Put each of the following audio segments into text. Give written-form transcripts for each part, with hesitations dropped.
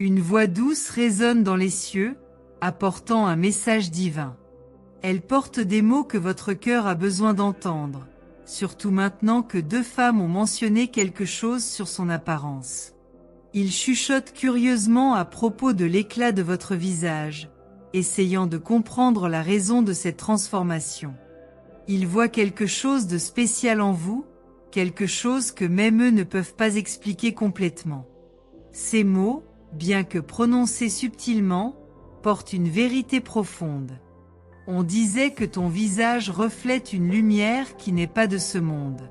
Une voix douce résonne dans les cieux, apportant un message divin. Elle porte des mots que votre cœur a besoin d'entendre, surtout maintenant que deux femmes ont mentionné quelque chose sur son apparence. Il chuchote curieusement à propos de l'éclat de votre visage, essayant de comprendre la raison de cette transformation. Il voit quelque chose de spécial en vous, quelque chose que même eux ne peuvent pas expliquer complètement. Ces mots, bien que prononcés subtilement, portent une vérité profonde. On disait que ton visage reflète une lumière qui n'est pas de ce monde.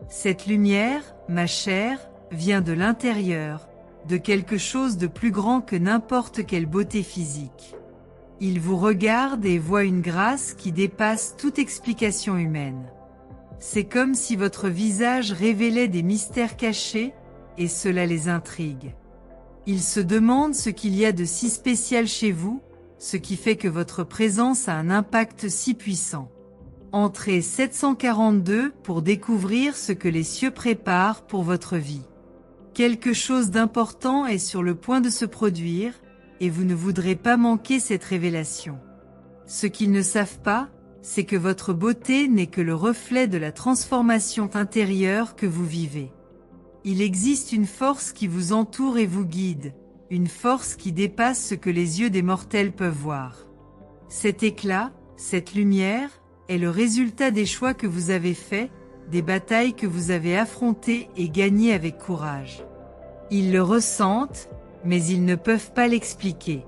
Cette lumière, ma chère, vient de l'intérieur, de quelque chose de plus grand que n'importe quelle beauté physique. Il vous regarde et voit une grâce qui dépasse toute explication humaine. C'est comme si votre visage révélait des mystères cachés, et cela les intrigue. Ils se demandent ce qu'il y a de si spécial chez vous, ce qui fait que votre présence a un impact si puissant. Entrez 742 pour découvrir ce que les cieux préparent pour votre vie. Quelque chose d'important est sur le point de se produire, et vous ne voudrez pas manquer cette révélation. Ce qu'ils ne savent pas, c'est que votre beauté n'est que le reflet de la transformation intérieure que vous vivez. Il existe une force qui vous entoure et vous guide, une force qui dépasse ce que les yeux des mortels peuvent voir. Cet éclat, cette lumière, est le résultat des choix que vous avez faits, des batailles que vous avez affrontées et gagnées avec courage. Ils le ressentent, mais ils ne peuvent pas l'expliquer.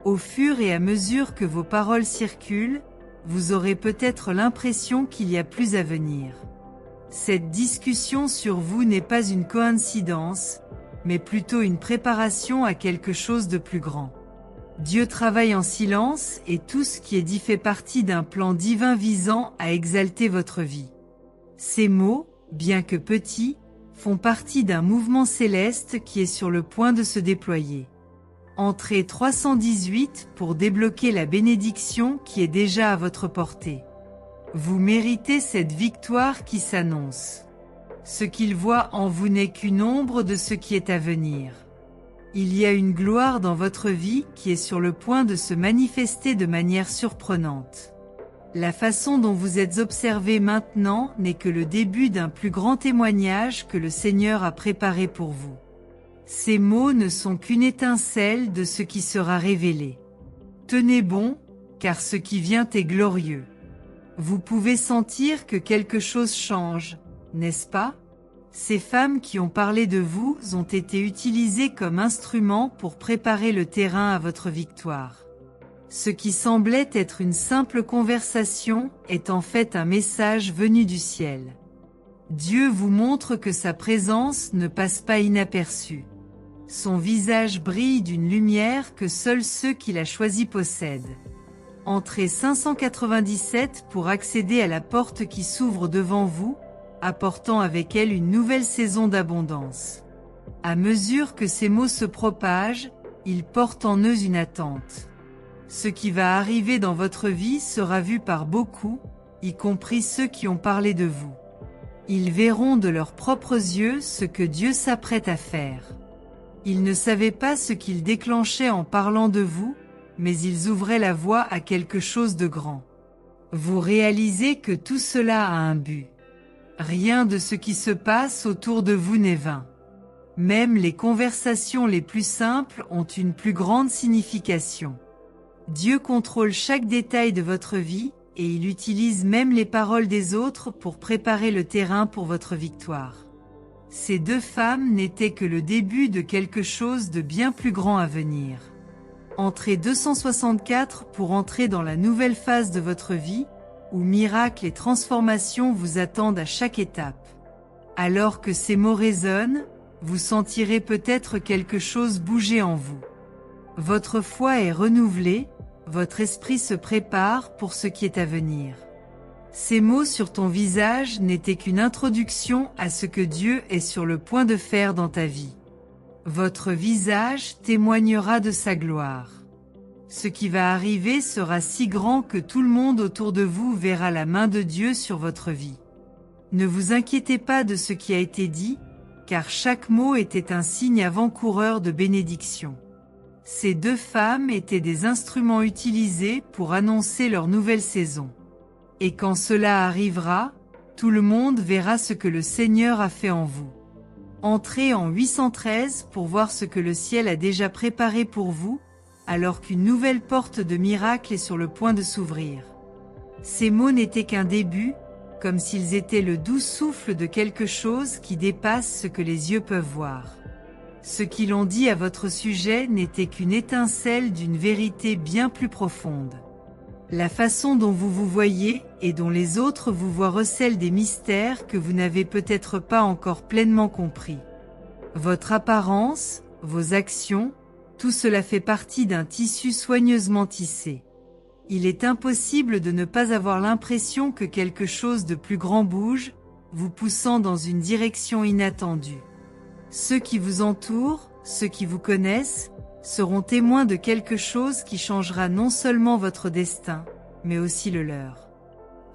Au fur et à mesure que vos paroles circulent, vous aurez peut-être l'impression qu'il y a plus à venir. Cette discussion sur vous n'est pas une coïncidence, mais plutôt une préparation à quelque chose de plus grand. Dieu travaille en silence et tout ce qui est dit fait partie d'un plan divin visant à exalter votre vie. Ces mots, bien que petits, font partie d'un mouvement céleste qui est sur le point de se déployer. Entrez 318 pour débloquer la bénédiction qui est déjà à votre portée. Vous méritez cette victoire qui s'annonce. Ce qu'il voit en vous n'est qu'une ombre de ce qui est à venir. Il y a une gloire dans votre vie qui est sur le point de se manifester de manière surprenante. La façon dont vous êtes observé maintenant n'est que le début d'un plus grand témoignage que le Seigneur a préparé pour vous. Ces mots ne sont qu'une étincelle de ce qui sera révélé. Tenez bon, car ce qui vient est glorieux. Vous pouvez sentir que quelque chose change, n'est-ce pas? Ces femmes qui ont parlé de vous ont été utilisées comme instruments pour préparer le terrain à votre victoire. Ce qui semblait être une simple conversation est en fait un message venu du ciel. Dieu vous montre que sa présence ne passe pas inaperçue. Son visage brille d'une lumière que seuls ceux qu'il a choisis possèdent. Entrez 597 pour accéder à la porte qui s'ouvre devant vous, apportant avec elle une nouvelle saison d'abondance. À mesure que ces mots se propagent, ils portent en eux une attente. Ce qui va arriver dans votre vie sera vu par beaucoup, y compris ceux qui ont parlé de vous. Ils verront de leurs propres yeux ce que Dieu s'apprête à faire. Ils ne savaient pas ce qu'ils déclenchaient en parlant de vous, mais ils ouvraient la voie à quelque chose de grand. Vous réalisez que tout cela a un but. Rien de ce qui se passe autour de vous n'est vain. Même les conversations les plus simples ont une plus grande signification. Dieu contrôle chaque détail de votre vie, et il utilise même les paroles des autres pour préparer le terrain pour votre victoire. Ces deux femmes n'étaient que le début de quelque chose de bien plus grand à venir. Entrez 264 pour entrer dans la nouvelle phase de votre vie, où miracles et transformations vous attendent à chaque étape. Alors que ces mots résonnent, vous sentirez peut-être quelque chose bouger en vous. Votre foi est renouvelée, votre esprit se prépare pour ce qui est à venir. Ces mots sur ton visage n'étaient qu'une introduction à ce que Dieu est sur le point de faire dans ta vie. Votre visage témoignera de sa gloire. Ce qui va arriver sera si grand que tout le monde autour de vous verra la main de Dieu sur votre vie. Ne vous inquiétez pas de ce qui a été dit, car chaque mot était un signe avant-coureur de bénédiction. Ces deux femmes étaient des instruments utilisés pour annoncer leur nouvelle saison. Et quand cela arrivera, tout le monde verra ce que le Seigneur a fait en vous. Entrez en 813 pour voir ce que le ciel a déjà préparé pour vous, alors qu'une nouvelle porte de miracle est sur le point de s'ouvrir. Ces mots n'étaient qu'un début, comme s'ils étaient le doux souffle de quelque chose qui dépasse ce que les yeux peuvent voir. Ce qu'ils ont dit à votre sujet n'était qu'une étincelle d'une vérité bien plus profonde. La façon dont vous vous voyez et dont les autres vous voient recèle des mystères que vous n'avez peut-être pas encore pleinement compris. Votre apparence, vos actions, tout cela fait partie d'un tissu soigneusement tissé. Il est impossible de ne pas avoir l'impression que quelque chose de plus grand bouge, vous poussant dans une direction inattendue. Ceux qui vous entourent, ceux qui vous connaissent, seront témoins de quelque chose qui changera non seulement votre destin, mais aussi le leur.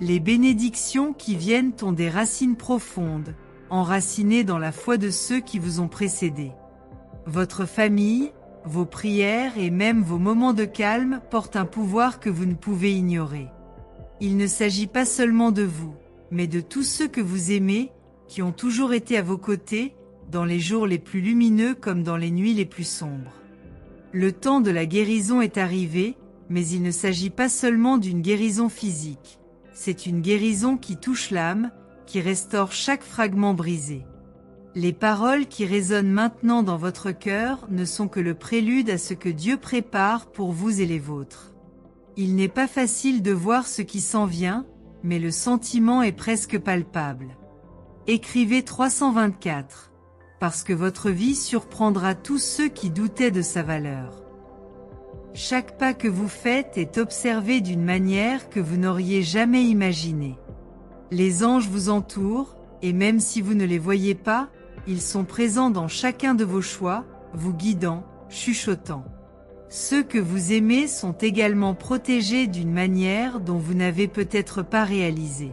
Les bénédictions qui viennent ont des racines profondes, enracinées dans la foi de ceux qui vous ont précédés. Votre famille, vos prières et même vos moments de calme portent un pouvoir que vous ne pouvez ignorer. Il ne s'agit pas seulement de vous, mais de tous ceux que vous aimez, qui ont toujours été à vos côtés, dans les jours les plus lumineux comme dans les nuits les plus sombres. Le temps de la guérison est arrivé, mais il ne s'agit pas seulement d'une guérison physique. C'est une guérison qui touche l'âme, qui restaure chaque fragment brisé. Les paroles qui résonnent maintenant dans votre cœur ne sont que le prélude à ce que Dieu prépare pour vous et les vôtres. Il n'est pas facile de voir ce qui s'en vient, mais le sentiment est presque palpable. Écrivez 324. Parce que votre vie surprendra tous ceux qui doutaient de sa valeur. Chaque pas que vous faites est observé d'une manière que vous n'auriez jamais imaginée. Les anges vous entourent, et même si vous ne les voyez pas, ils sont présents dans chacun de vos choix, vous guidant, chuchotant. Ceux que vous aimez sont également protégés d'une manière dont vous n'avez peut-être pas réalisé.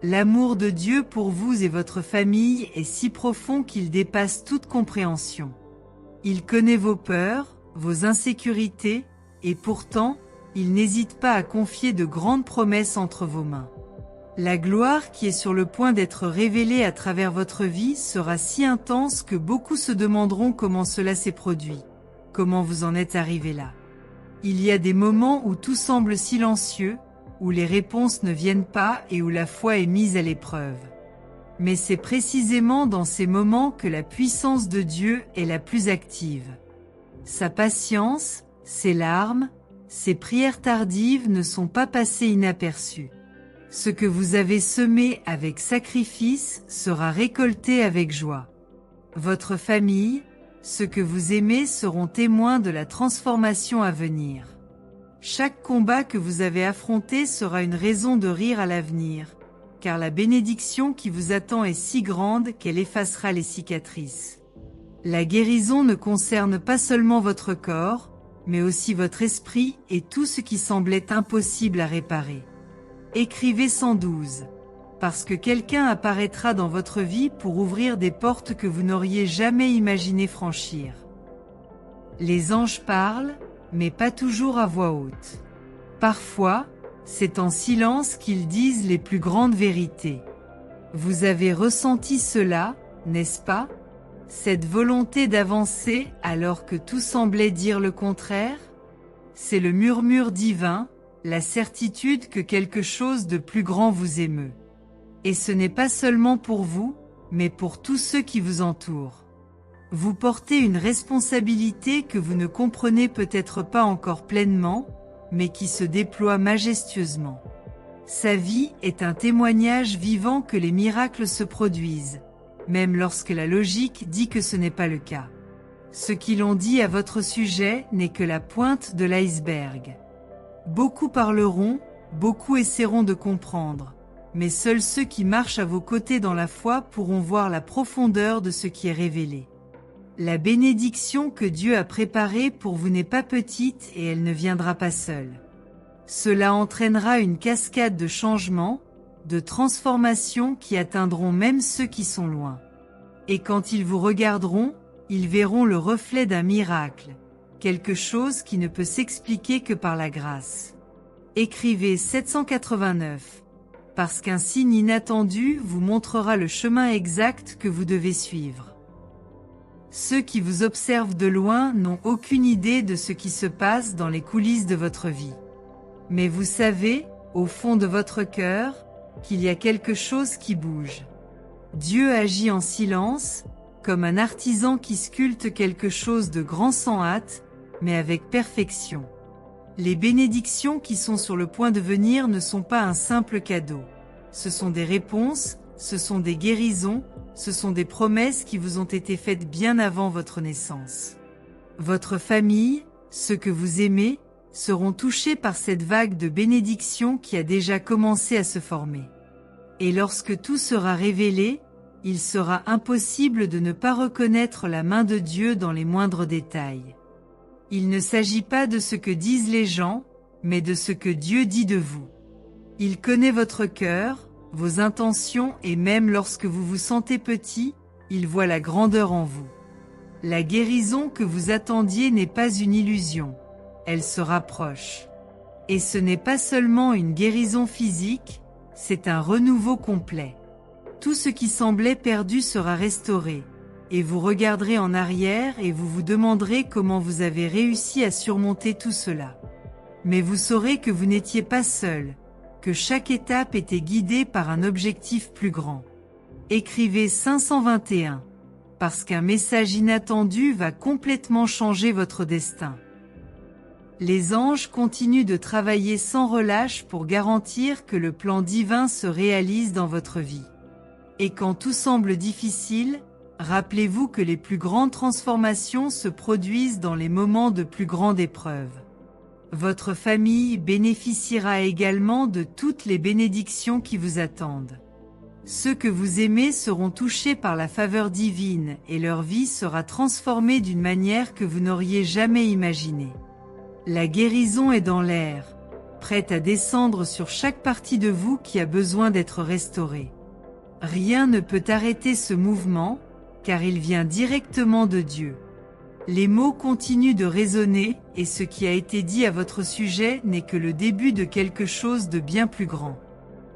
L'amour de Dieu pour vous et votre famille est si profond qu'il dépasse toute compréhension. Il connaît vos peurs, vos insécurités, et pourtant, il n'hésite pas à confier de grandes promesses entre vos mains. La gloire qui est sur le point d'être révélée à travers votre vie sera si intense que beaucoup se demanderont comment cela s'est produit, comment vous en êtes arrivé là. Il y a des moments où tout semble silencieux, où les réponses ne viennent pas et où la foi est mise à l'épreuve. Mais c'est précisément dans ces moments que la puissance de Dieu est la plus active. Sa patience, ses larmes, ses prières tardives ne sont pas passées inaperçues. Ce que vous avez semé avec sacrifice sera récolté avec joie. Votre famille, ceux que vous aimez seront témoins de la transformation à venir. Chaque combat que vous avez affronté sera une raison de rire à l'avenir, car la bénédiction qui vous attend est si grande qu'elle effacera les cicatrices. La guérison ne concerne pas seulement votre corps, mais aussi votre esprit et tout ce qui semblait impossible à réparer. Écrivez 112, parce que quelqu'un apparaîtra dans votre vie pour ouvrir des portes que vous n'auriez jamais imaginé franchir. Les anges parlent, mais pas toujours à voix haute. Parfois, c'est en silence qu'ils disent les plus grandes vérités. Vous avez ressenti cela, n'est-ce pas? Cette volonté d'avancer alors que tout semblait dire le contraire? C'est le murmure divin, la certitude que quelque chose de plus grand vous émeut. Et ce n'est pas seulement pour vous, mais pour tous ceux qui vous entourent. Vous portez une responsabilité que vous ne comprenez peut-être pas encore pleinement, mais qui se déploie majestueusement. Sa vie est un témoignage vivant que les miracles se produisent, même lorsque la logique dit que ce n'est pas le cas. Ce qu'ils ont dit à votre sujet n'est que la pointe de l'iceberg. Beaucoup parleront, beaucoup essaieront de comprendre, mais seuls ceux qui marchent à vos côtés dans la foi pourront voir la profondeur de ce qui est révélé. La bénédiction que Dieu a préparée pour vous n'est pas petite et elle ne viendra pas seule. Cela entraînera une cascade de changements, de transformations qui atteindront même ceux qui sont loin. Et quand ils vous regarderont, ils verront le reflet d'un miracle. quelque chose qui ne peut s'expliquer que par la grâce. Écrivez 789. Parce qu'un signe inattendu vous montrera le chemin exact que vous devez suivre. Ceux qui vous observent de loin n'ont aucune idée de ce qui se passe dans les coulisses de votre vie. Mais vous savez, au fond de votre cœur, qu'il y a quelque chose qui bouge. Dieu agit en silence, comme un artisan qui sculpte quelque chose de grand sans hâte, mais avec perfection. Les bénédictions qui sont sur le point de venir ne sont pas un simple cadeau. Ce sont des réponses, ce sont des guérisons, ce sont des promesses qui vous ont été faites bien avant votre naissance. Votre famille, ceux que vous aimez, seront touchés par cette vague de bénédictions qui a déjà commencé à se former. Et lorsque tout sera révélé, il sera impossible de ne pas reconnaître la main de Dieu dans les moindres détails. Il ne s'agit pas de ce que disent les gens, mais de ce que Dieu dit de vous. Il connaît votre cœur, vos intentions et même lorsque vous vous sentez petit, il voit la grandeur en vous. La guérison que vous attendiez n'est pas une illusion, elle se rapproche. Et ce n'est pas seulement une guérison physique, c'est un renouveau complet. Tout ce qui semblait perdu sera restauré. Et vous regarderez en arrière et vous vous demanderez comment vous avez réussi à surmonter tout cela. Mais vous saurez que vous n'étiez pas seul, que chaque étape était guidée par un objectif plus grand. Écrivez 521, parce qu'un message inattendu va complètement changer votre destin. Les anges continuent de travailler sans relâche pour garantir que le plan divin se réalise dans votre vie. Et quand tout semble difficile, rappelez-vous que les plus grandes transformations se produisent dans les moments de plus grande épreuve. Votre famille bénéficiera également de toutes les bénédictions qui vous attendent. Ceux que vous aimez seront touchés par la faveur divine et leur vie sera transformée d'une manière que vous n'auriez jamais imaginée. La guérison est dans l'air, prête à descendre sur chaque partie de vous qui a besoin d'être restaurée. Rien ne peut arrêter ce mouvement, car il vient directement de Dieu. Les mots continuent de résonner, et ce qui a été dit à votre sujet n'est que le début de quelque chose de bien plus grand.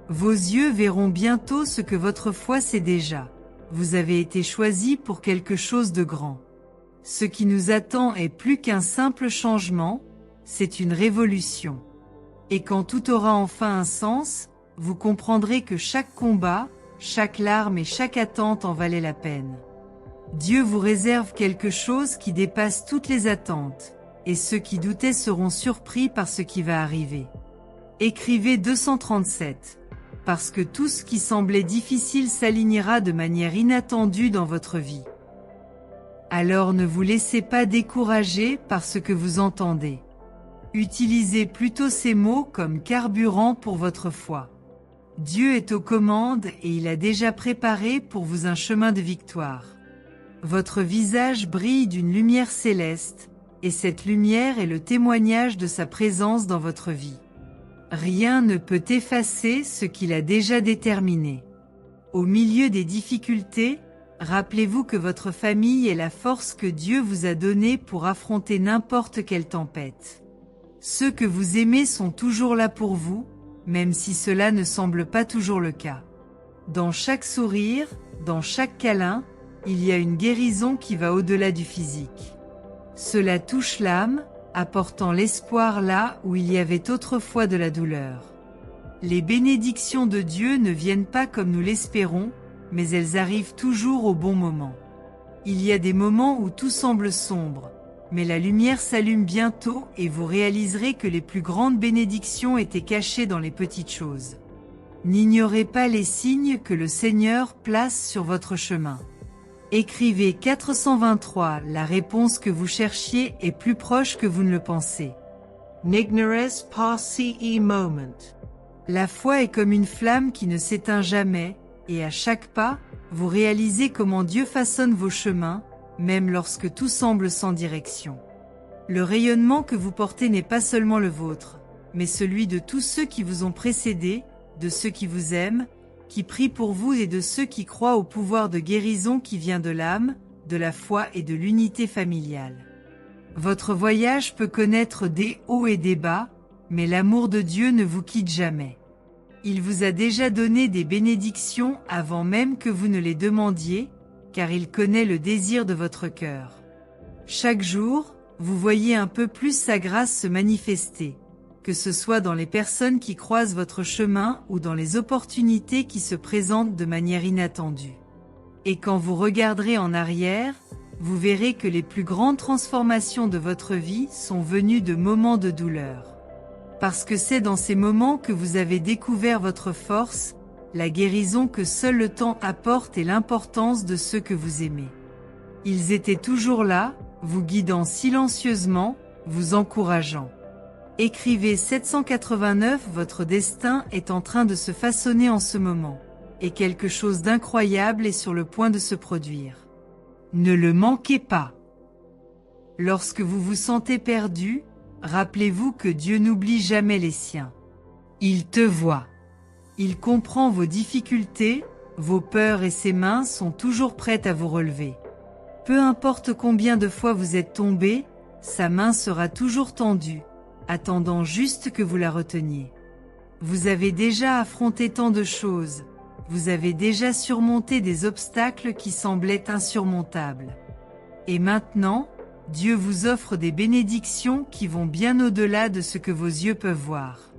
Vos yeux verront bientôt ce que votre foi sait déjà. Vous avez été choisi pour quelque chose de grand. Ce qui nous attend est plus qu'un simple changement, c'est une révolution. Et quand tout aura enfin un sens, vous comprendrez que chaque combat, chaque larme et chaque attente en valait la peine. Dieu vous réserve quelque chose qui dépasse toutes les attentes, et ceux qui doutaient seront surpris par ce qui va arriver. Écrivez 237, parce que tout ce qui semblait difficile s'alignera de manière inattendue dans votre vie. Alors ne vous laissez pas décourager par ce que vous entendez. Utilisez plutôt ces mots comme carburant pour votre foi. Dieu est aux commandes et il a déjà préparé pour vous un chemin de victoire. Votre visage brille d'une lumière céleste, et cette lumière est le témoignage de sa présence dans votre vie. Rien ne peut effacer ce qu'il a déjà déterminé. Au milieu des difficultés, rappelez-vous que votre famille est la force que Dieu vous a donnée pour affronter n'importe quelle tempête. Ceux que vous aimez sont toujours là pour vous, même si cela ne semble pas toujours le cas. Dans chaque sourire, dans chaque câlin, il y a une guérison qui va au-delà du physique. Cela touche l'âme, apportant l'espoir là où il y avait autrefois de la douleur. Les bénédictions de Dieu ne viennent pas comme nous l'espérons, mais elles arrivent toujours au bon moment. Il y a des moments où tout semble sombre, mais la lumière s'allume bientôt et vous réaliserez que les plus grandes bénédictions étaient cachées dans les petites choses. N'ignorez pas les signes que le Seigneur place sur votre chemin. Écrivez 423, la réponse que vous cherchiez est plus proche que vous ne le pensez. Nignores pasce moment. La foi est comme une flamme qui ne s'éteint jamais, et à chaque pas, vous réalisez comment Dieu façonne vos chemins, même lorsque tout semble sans direction. Le rayonnement que vous portez n'est pas seulement le vôtre, mais celui de tous ceux qui vous ont précédé, de ceux qui vous aiment, qui prient pour vous et de ceux qui croient au pouvoir de guérison qui vient de l'âme, de la foi et de l'unité familiale. Votre voyage peut connaître des hauts et des bas, mais l'amour de Dieu ne vous quitte jamais. Il vous a déjà donné des bénédictions avant même que vous ne les demandiez, car il connaît le désir de votre cœur. Chaque jour, vous voyez un peu plus sa grâce se manifester, que ce soit dans les personnes qui croisent votre chemin ou dans les opportunités qui se présentent de manière inattendue. Et quand vous regarderez en arrière, vous verrez que les plus grandes transformations de votre vie sont venues de moments de douleur. Parce que c'est dans ces moments que vous avez découvert votre force, la guérison que seul le temps apporte et l'importance de ceux que vous aimez. Ils étaient toujours là, vous guidant silencieusement, vous encourageant. Écrivez 789, votre destin est en train de se façonner en ce moment, et quelque chose d'incroyable est sur le point de se produire. Ne le manquez pas. Lorsque vous vous sentez perdu, rappelez-vous que Dieu n'oublie jamais les siens. Il te voit. Il comprend vos difficultés, vos peurs et ses mains sont toujours prêtes à vous relever. Peu importe combien de fois vous êtes tombé, sa main sera toujours tendue, attendant juste que vous la reteniez. Vous avez déjà affronté tant de choses, vous avez déjà surmonté des obstacles qui semblaient insurmontables. Et maintenant, Dieu vous offre des bénédictions qui vont bien au-delà de ce que vos yeux peuvent voir.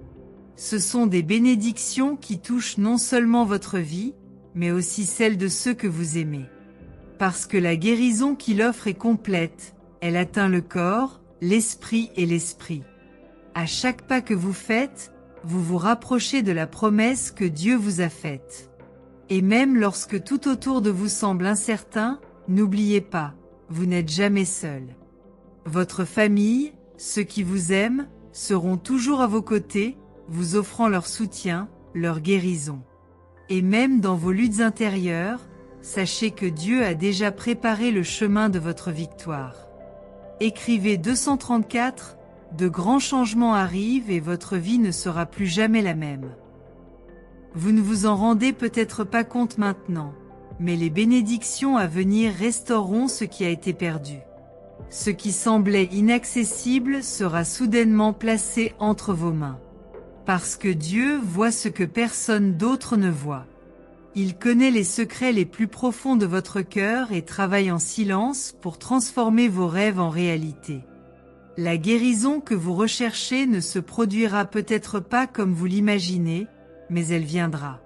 Ce sont des bénédictions qui touchent non seulement votre vie, mais aussi celle de ceux que vous aimez. Parce que la guérison qu'il offre est complète, elle atteint le corps, l'esprit et l'esprit. À chaque pas que vous faites, vous vous rapprochez de la promesse que Dieu vous a faite. Et même lorsque tout autour de vous semble incertain, n'oubliez pas, vous n'êtes jamais seul. Votre famille, ceux qui vous aiment, seront toujours à vos côtés, vous offrant leur soutien, leur guérison. Et même dans vos luttes intérieures, sachez que Dieu a déjà préparé le chemin de votre victoire. Écrivez 234, de grands changements arrivent et votre vie ne sera plus jamais la même. Vous ne vous en rendez peut-être pas compte maintenant, mais les bénédictions à venir restaureront ce qui a été perdu. Ce qui semblait inaccessible sera soudainement placé entre vos mains. Parce que Dieu voit ce que personne d'autre ne voit. Il connaît les secrets les plus profonds de votre cœur et travaille en silence pour transformer vos rêves en réalité. La guérison que vous recherchez ne se produira peut-être pas comme vous l'imaginez, mais elle viendra.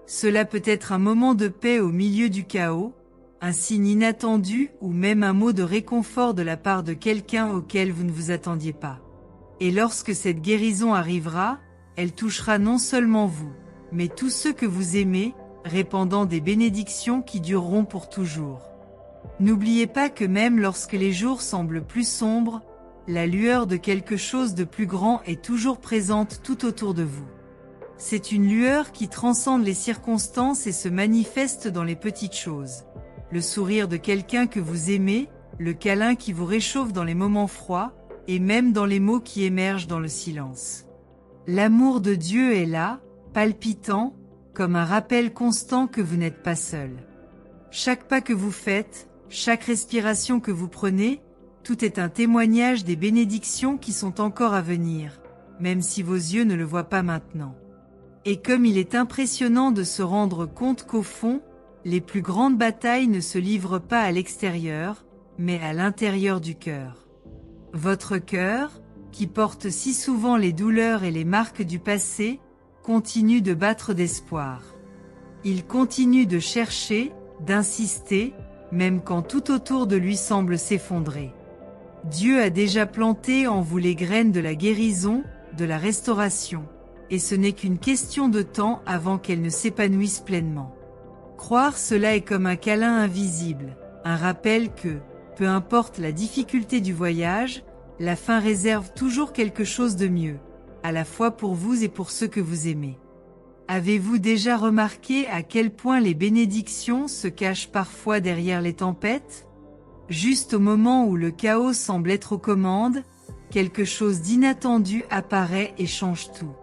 Cela peut être un moment de paix au milieu du chaos, un signe inattendu ou même un mot de réconfort de la part de quelqu'un auquel vous ne vous attendiez pas. Et lorsque cette guérison arrivera, elle touchera non seulement vous, mais tous ceux que vous aimez, répandant des bénédictions qui dureront pour toujours. N'oubliez pas que même lorsque les jours semblent plus sombres, la lueur de quelque chose de plus grand est toujours présente tout autour de vous. C'est une lueur qui transcende les circonstances et se manifeste dans les petites choses. Le sourire de quelqu'un que vous aimez, le câlin qui vous réchauffe dans les moments froids, et même dans les mots qui émergent dans le silence. L'amour de Dieu est là, palpitant, comme un rappel constant que vous n'êtes pas seul. Chaque pas que vous faites, chaque respiration que vous prenez, tout est un témoignage des bénédictions qui sont encore à venir, même si vos yeux ne le voient pas maintenant. Et comme il est impressionnant de se rendre compte qu'au fond, les plus grandes batailles ne se livrent pas à l'extérieur, mais à l'intérieur du cœur. Votre cœur, qui porte si souvent les douleurs et les marques du passé, continue de battre d'espoir. Il continue de chercher, d'insister, même quand tout autour de lui semble s'effondrer. Dieu a déjà planté en vous les graines de la guérison, de la restauration, et ce n'est qu'une question de temps avant qu'elles ne s'épanouissent pleinement. Croire cela est comme un câlin invisible, un rappel que, peu importe la difficulté du voyage, la fin réserve toujours quelque chose de mieux, à la fois pour vous et pour ceux que vous aimez. Avez-vous déjà remarqué à quel point les bénédictions se cachent parfois derrière les tempêtes ? Juste au moment où le chaos semble être aux commandes, quelque chose d'inattendu apparaît et change tout.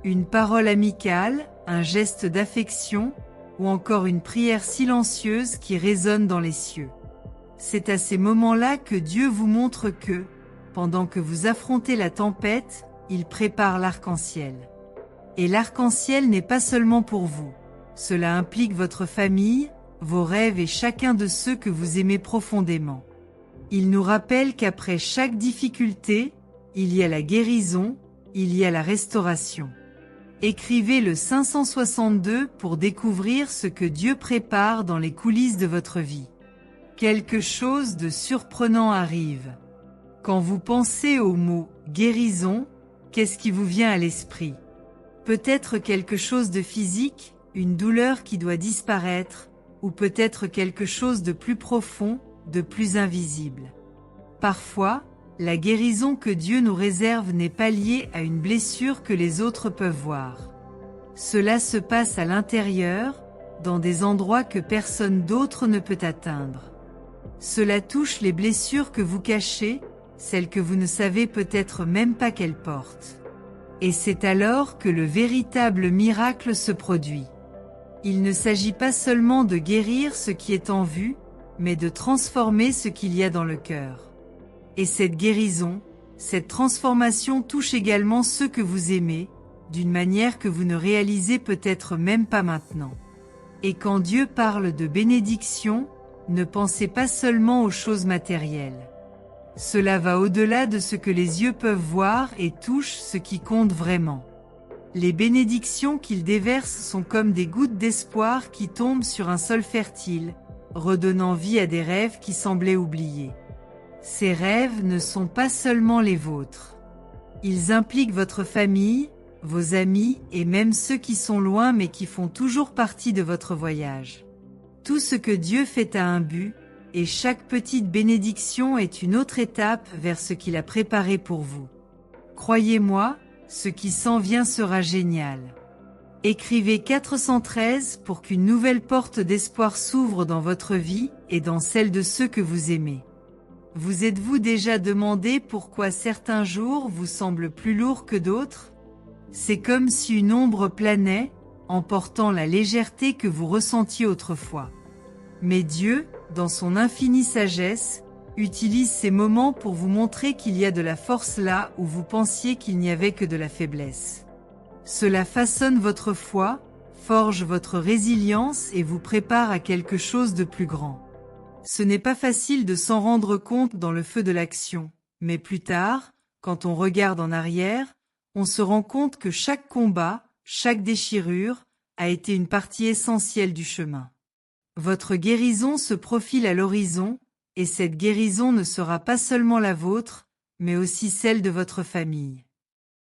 Une parole amicale, un geste d'affection, ou encore une prière silencieuse qui résonne dans les cieux. C'est à ces moments-là que Dieu vous montre que, pendant que vous affrontez la tempête, il prépare l'arc-en-ciel. Et l'arc-en-ciel n'est pas seulement pour vous. Cela implique votre famille, vos rêves et chacun de ceux que vous aimez profondément. Il nous rappelle qu'après chaque difficulté, il y a la guérison, il y a la restauration. Écrivez le 562 pour découvrir ce que Dieu prépare dans les coulisses de votre vie. Quelque chose de surprenant arrive. Quand vous pensez au mot « guérison », qu'est-ce qui vous vient à l'esprit? Peut-être quelque chose de physique, une douleur qui doit disparaître, ou peut-être quelque chose de plus profond, de plus invisible. Parfois, la guérison que Dieu nous réserve n'est pas liée à une blessure que les autres peuvent voir. Cela se passe à l'intérieur, dans des endroits que personne d'autre ne peut atteindre. Cela touche les blessures que vous cachez, celles que vous ne savez peut-être même pas qu'elles portent. Et c'est alors que le véritable miracle se produit. Il ne s'agit pas seulement de guérir ce qui est en vue, mais de transformer ce qu'il y a dans le cœur. Et cette guérison, cette transformation touche également ceux que vous aimez, d'une manière que vous ne réalisez peut-être même pas maintenant. Et quand Dieu parle de bénédiction, ne pensez pas seulement aux choses matérielles. Cela va au-delà de ce que les yeux peuvent voir et touche ce qui compte vraiment. Les bénédictions qu'il déverse sont comme des gouttes d'espoir qui tombent sur un sol fertile, redonnant vie à des rêves qui semblaient oubliés. Ces rêves ne sont pas seulement les vôtres. Ils impliquent votre famille, vos amis et même ceux qui sont loin mais qui font toujours partie de votre voyage. Tout ce que Dieu fait a un but, et chaque petite bénédiction est une autre étape vers ce qu'il a préparé pour vous. Croyez-moi, ce qui s'en vient sera génial. Écrivez 413 pour qu'une nouvelle porte d'espoir s'ouvre dans votre vie et dans celle de ceux que vous aimez. Vous êtes-vous déjà demandé pourquoi certains jours vous semblent plus lourds que d'autres? C'est comme si une ombre planait, emportant la légèreté que vous ressentiez autrefois. Mais Dieu, dans son infinie sagesse, utilise ces moments pour vous montrer qu'il y a de la force là où vous pensiez qu'il n'y avait que de la faiblesse. Cela façonne votre foi, forge votre résilience et vous prépare à quelque chose de plus grand. Ce n'est pas facile de s'en rendre compte dans le feu de l'action, mais plus tard, quand on regarde en arrière, on se rend compte que chaque combat, chaque déchirure, a été une partie essentielle du chemin. Votre guérison se profile à l'horizon, et cette guérison ne sera pas seulement la vôtre, mais aussi celle de votre famille.